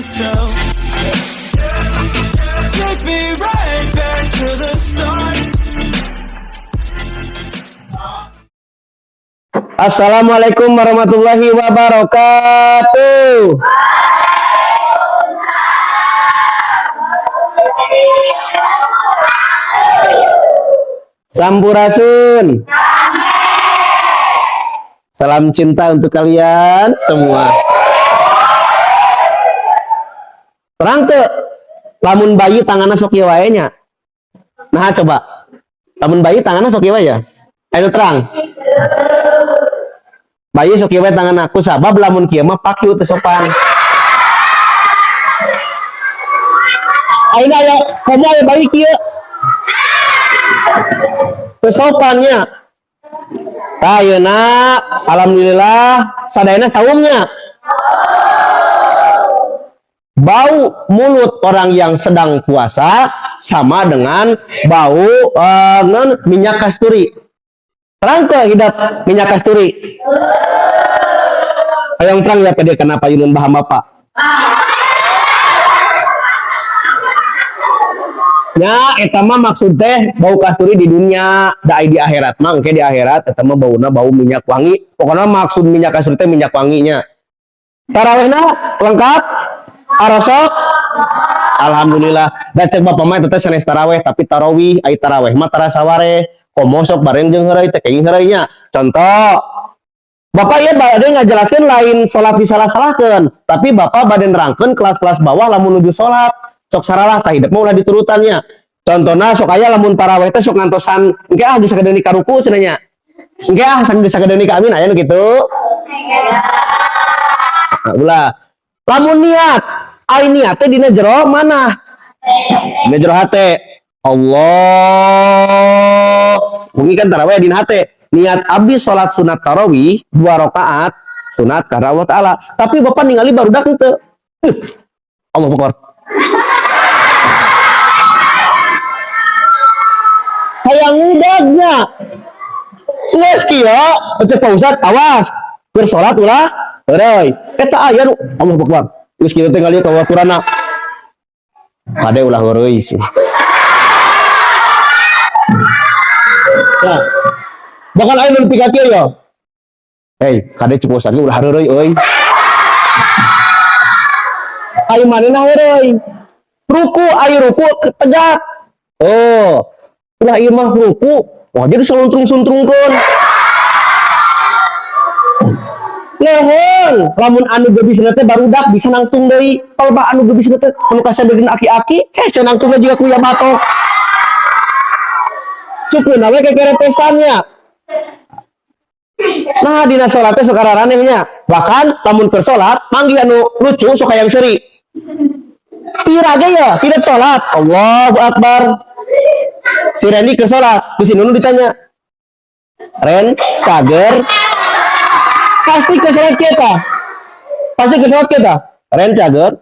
myself. Take me right back to the start. Assalamualaikum warahmatullahi wabarakatuh. Sampurasun. Salam cinta untuk kalian semua. Terang tuh, lamun bayi tanganna sok ieu wae nya. Nah coba, lamun bayi tanganna sok ieu wae ya. Ayo terang. Bayi sok ieu wae tanganna, ku sabab lamun kieu mah pakieu teu sopan. Ayeuna aya komo aya bayi kieu. Teu sopannya. Ayeuna alhamdulillah sadayana saumnya. Bau mulut orang yang sedang puasa sama dengan bau minyak kasturi. Terang ke hidup minyak kasturi. Yang terang ya tadi kenapa Yunun Baham Bapak? Ya, eta mah maksud teh bau kasturi di dunia, da di akhirat mah engke di akhirat eta mah bauna bau minyak wangi. Pokoknya maksud minyak kasturi teh minyak wanginya. Tarawihna lengkap? Arosok? Alhamdulillah. Da cek bapak mah teteh sanes tarawih tapi tarawih ai tarawih mah tarasaware. Komo sok bareng jeung heureuy teh kenging heureuy nya. Contoh. Bapak ieu bade ngajelaskeun lain salat disalah-salahkeun, tapi bapak bade nerangkeun kelas-kelas bawah lamun nuju salat. Sok saralah tah hidup mah ulah diturutannya. Contohna sok aya lamun tarawih teh sok ngantosan engke geus sakedeuni ka ruku cenah nya. Engke geus sakedeuni ka amin aya nu kitu. Ulah. Lamun niat, ai niat teh dina jero mana? Dina jero hate. Allah. Mungkin kan tarawih dina hate. Niat abdi salat sunat tarawih 2 rakaat sunat karena Allah Ta'ala. Tapi bapak ningali barudak henteu. Allahu Akbar. Hayang ngudagna. Geus kieu, cek Pak Ustad, awas. Keur salat ulah heureuy. Eta aya nu Allahu Akbar. Geus kieu teh ngalieu ka waturana. Kade ulah heureuy sih. Ya. Bakal aya nu pika kieu ya. Hei, kade cek Ustad ulah heureuy euy. Ayo manehna heureuy. Ruku, ayo ruku tegak. Oh. Ulah ieu mah ruku, wah jadi saluntrung-suntrungkeun. Lehon, lamun anu gebisna teh barudak bisa nangtung deui. Loba anu gebisna teh anu kasadeun aki-aki, hese nangtungna juga kuya batok. Sukeuna we kekerepesannya. Nah, dina salat teh sok araranehnya. Bahkan lamun keur salat, manggih anu lucu sok hayang seuri. Pira ge ya, pidot salat. Allahu Akbar. Si Randy ke salat, di sini ditanya, Ren, cager, pasti ke salat kita, Ren cager,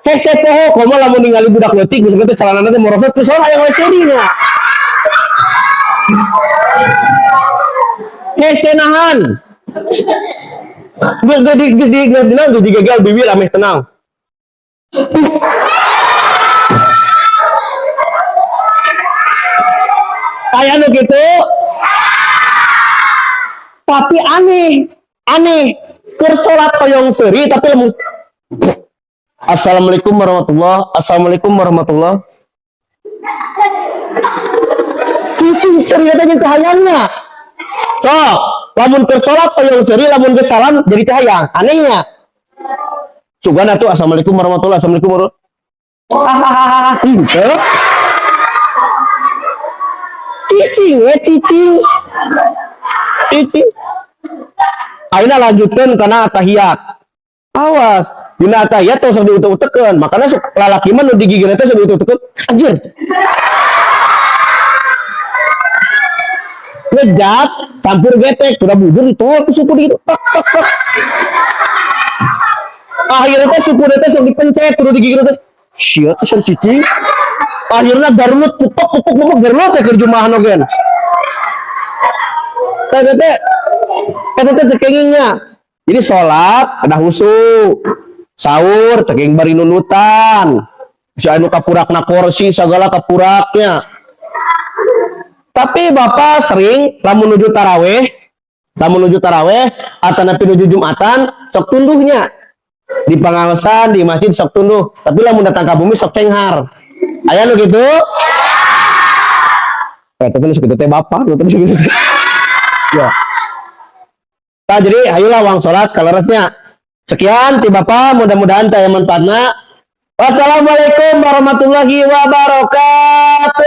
hese poho, komo lamun ningali budak leutik, bisa kita celanana teh morosot ke salat yang wes dinya, hese nahan. Gus digagal bibir ameh tenang. Kayak nu gitu. Tapi aneh. Keur salat hoyong seuri tapi lemu. Assalamualaikum warahmatullahi. Cicing cerita jeung kahayangna. Sok, lamun keur salat hoyong seuri lamun geus salam jadi teh hayang. Anehnya. Sugan atuh assalamualaikum warahmatullahi wabarakatuh. Hinteu. Cicing. Ayeuna lanjutkeun kana tahiyat. Awas, dina tahiyat tong sok diutek-utekeun. Makana sok lalaki mah nu digigirna teh sok diutek-utekeun. Anjir. Ngejat campur getek sudah bujur ditolak ke suku gitu akhirnya teh suku teh sok dipencet kudu digigit teh sia teh san cicing akhirnya garlut pupuk garlut teh keur jumahan ogen Tekengingnya. Jadi sholat ada husu, sahur tekeng bari nunutan, si anu kapurakna kursi segala kapuraknya. Tapi bapak sering lamun nuju taraweh atau napi nuju jumatan sok tunduhnya di pengawasan di masjid sok tunduh. Tapi lamun datang ke bumi sok cenghar. Aya nu gitu? Tapi nu segitu teh bapak, tapi segitu teh. Ya. Nah, jadi ayolah wang sholat kaleresnya. Sekian ti bapak, mudah-mudahan taya manfaatna. Wassalamualaikum warahmatullahi wabarakatuh.